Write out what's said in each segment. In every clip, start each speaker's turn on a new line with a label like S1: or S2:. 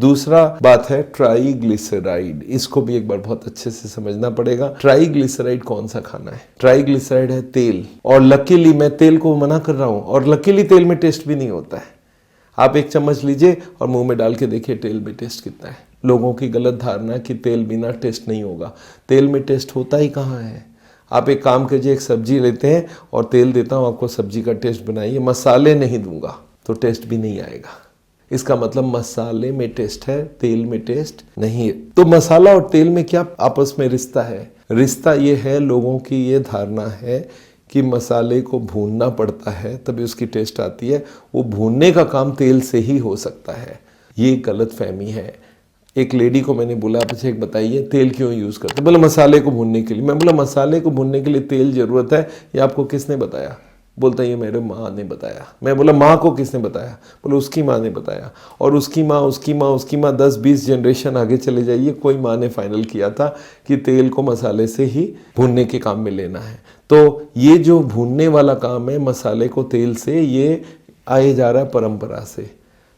S1: दूसरा बात है ट्राइग्लिसराइड, इसको भी एक बार बहुत अच्छे से समझना पड़ेगा। ट्राइग्लिसराइड कौन सा खाना है? ट्राइग्लिसराइड है तेल, और लकीली मैं तेल को मना कर रहा हूं, और लकीली तेल में टेस्ट भी नहीं होता है। आप एक चम्मच लीजिए और मुंह में डाल के देखिए तेल में टेस्ट कितना है। लोगों की गलत धारणा है कि तेल बिना टेस्ट नहीं होगा। तेल में टेस्ट होता ही कहाँ है। आप एक काम कीजिए, एक सब्जी लेते हैं और तेल देता हूँ आपको, सब्जी का टेस्ट बनाइए, मसाले नहीं दूंगा तो टेस्ट भी नहीं आएगा। इसका मतलब मसाले में टेस्ट है, तेल में टेस्ट नहीं है। तो मसाला और तेल में क्या आपस में रिश्ता है? रिश्ता ये है, लोगों की ये धारणा है कि मसाले को भूनना पड़ता है तभी उसकी टेस्ट आती है, वो भूनने का काम तेल से ही हो सकता है। ये गलत फहमी है। एक लेडी को मैंने बोला, आप अच्छा एक बताइए तेल क्यों यूज़ करते? बोला मसाले को भूनने के लिए। मैं बोला मसाले को भूनने के लिए तेल ज़रूरत है, ये आपको किसने बताया? बोलता ये मेरे माँ ने बताया। मैं बोला माँ को किसने बताया? बोला उसकी माँ ने बताया, और उसकी माँ उसकी माँ उसकी माँ 10-20 जनरेशन आगे चले जाइए, कोई माँ ने फाइनल किया था कि तेल को मसाले से ही भूनने के काम में लेना है। तो ये जो भूनने वाला काम है मसाले को तेल से, ये आए जा रहा है परंपरा से।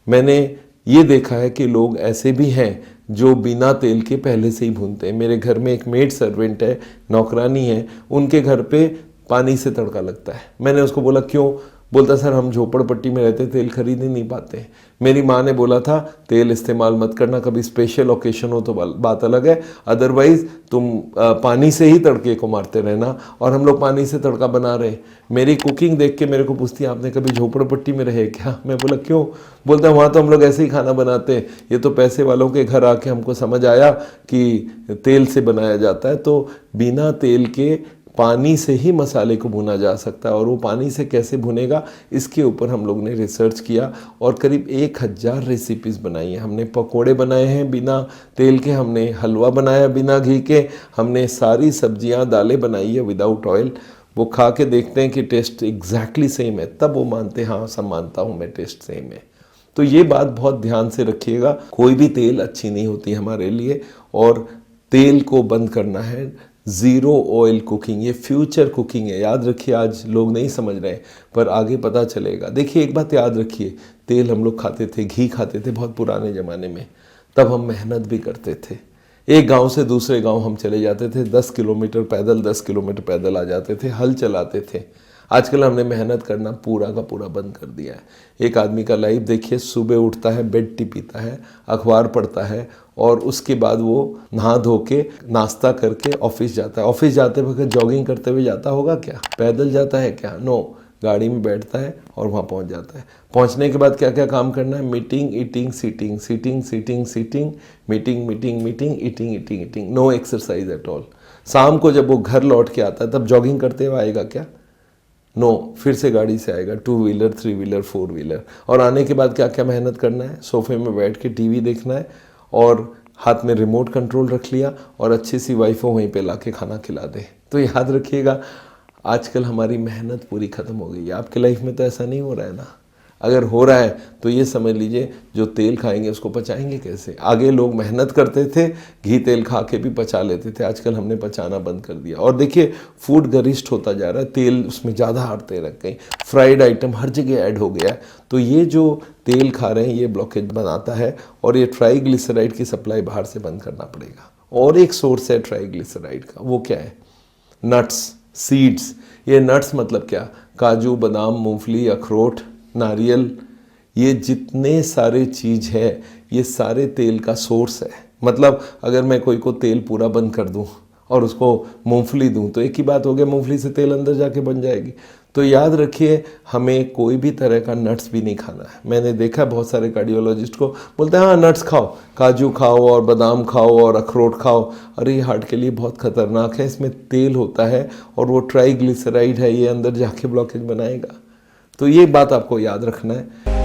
S1: मैंने ये देखा है कि लोग ऐसे भी हैं जो बिना तेल के पहले से ही भूनते हैं। मेरे घर में एक मेड सर्वेंट है, नौकरानी है, उनके घर पे पानी से तड़का लगता है। मैंने उसको बोला क्यों? बोलता सर हम झोपड़पट्टी में रहते, तेल खरीद ही नहीं पाते। मेरी माँ ने बोला था तेल इस्तेमाल मत करना, कभी स्पेशल ओकेशन हो तो बात अलग है, अदरवाइज तुम पानी से ही तड़के को मारते रहना। और हम लोग पानी से तड़का बना रहे। मेरी कुकिंग देख के मेरे को पूछती है आपने कभी झोपड़पट्टी में रहे क्या? मैं बोला क्यों? बोलता वहाँ तो हम लोग ऐसे ही खाना बनाते हैं, ये तो पैसे वालों के घर आके हमको समझ आया कि तेल से बनाया जाता है। तो बिना तेल के पानी से ही मसाले को भुना जा सकता है, और वो पानी से कैसे भुनेगा इसके ऊपर हम लोग ने रिसर्च किया और करीब 1000 रेसिपीज़ बनाई हैं। हमने पकोड़े बनाए हैं बिना तेल के, हमने हलवा बनाया बिना घी के, हमने सारी सब्जियां दालें बनाई है विदाउट ऑयल। वो खा के देखते हैं कि टेस्ट एग्जैक्टली सेम है, तब वो मानते हैं हाँ सब मानता हूँ मैं, टेस्ट सेम है। तो ये बात बहुत ध्यान से रखिएगा, कोई भी तेल अच्छी नहीं होती हमारे लिए, और तेल को बंद करना है। ज़ीरो ऑयल कुकिंग, ये फ्यूचर कुकिंग है, याद रखिए। आज लोग नहीं समझ रहे हैं पर आगे पता चलेगा। देखिए एक बात याद रखिए, तेल हम लोग खाते थे, घी खाते थे बहुत पुराने ज़माने में, तब हम मेहनत भी करते थे। एक गांव से दूसरे गांव हम चले जाते थे, 10 किलोमीटर पैदल, 10 किलोमीटर पैदल आ जाते थे, हल चलाते थे। आजकल हमने मेहनत करना पूरा का पूरा बंद कर दिया है। एक आदमी का लाइफ देखिए, सुबह उठता है, बेड टी पीता है, अखबार पढ़ता है, और उसके बाद वो नहा धो के नाश्ता करके ऑफिस जाता है। ऑफिस जाते वक्त जॉगिंग करते हुए जाता होगा क्या? पैदल जाता है क्या? नो, गाड़ी में बैठता है और वहाँ पहुँच जाता है। पहुँचने के बाद क्या क्या काम करना है? Meeting, eating, sitting, sitting, sitting, sitting, meeting, meeting, meeting, eating, eating, eating, no exercise at all. शाम को जब वो घर लौट के आता है तब जॉगिंग करते हुए आएगा क्या? नो, फिर से गाड़ी से आएगा, 2 व्हीलर, 3 व्हीलर, 4 व्हीलर, और आने के बाद क्या क्या मेहनत करना है? सोफे में बैठ के टीवी देखना है, और हाथ में रिमोट कंट्रोल रख लिया, और अच्छी सी वाइफ को वहीं पे लाके खाना खिला दे। तो याद रखिएगा, आजकल हमारी मेहनत पूरी ख़त्म हो गई है। आपके लाइफ में तो ऐसा नहीं हो रहा है ना? अगर हो रहा है तो ये समझ लीजिए जो तेल खाएंगे उसको पचाएंगे कैसे? आगे लोग मेहनत करते थे, घी तेल खा के भी पचा लेते थे, आजकल हमने पचाना बंद कर दिया। और देखिए फूड गरिष्ठ होता जा रहा है, तेल उसमें ज़्यादा आड़ते रख गई, फ्राइड आइटम हर जगह ऐड हो गया है। तो ये जो तेल खा रहे हैं ये ब्लॉकेज बनाता है, और ये ट्राइग्लिसराइड की सप्लाई बाहर से बंद करना पड़ेगा। और एक सोर्स है ट्राइग्लिसराइड का, वो क्या है? Nuts, seeds. ये नट्स मतलब क्या? काजू, बादाम, मूंगफली, अखरोट, नारियल, ये जितने सारे चीज़ है ये सारे तेल का सोर्स है। मतलब अगर मैं कोई को तेल पूरा बंद कर दूं और उसको मूंगफली दूं तो एक ही बात हो गया, मूंगफली से तेल अंदर जाके बन जाएगी। तो याद रखिए, हमें कोई भी तरह का नट्स भी नहीं खाना है। मैंने देखा बहुत सारे कार्डियोलॉजिस्ट को बोलते हैं हाँ नट्स खाओ, काजू खाओ और बादाम खाओ और अखरोट खाओ। अरे ये हार्ट के लिए बहुत खतरनाक है, इसमें तेल होता है और वो ट्राइग्लिसराइड है, ये अंदर जाके ब्लॉकेज बनाएगा। तो ये बात आपको याद रखना है।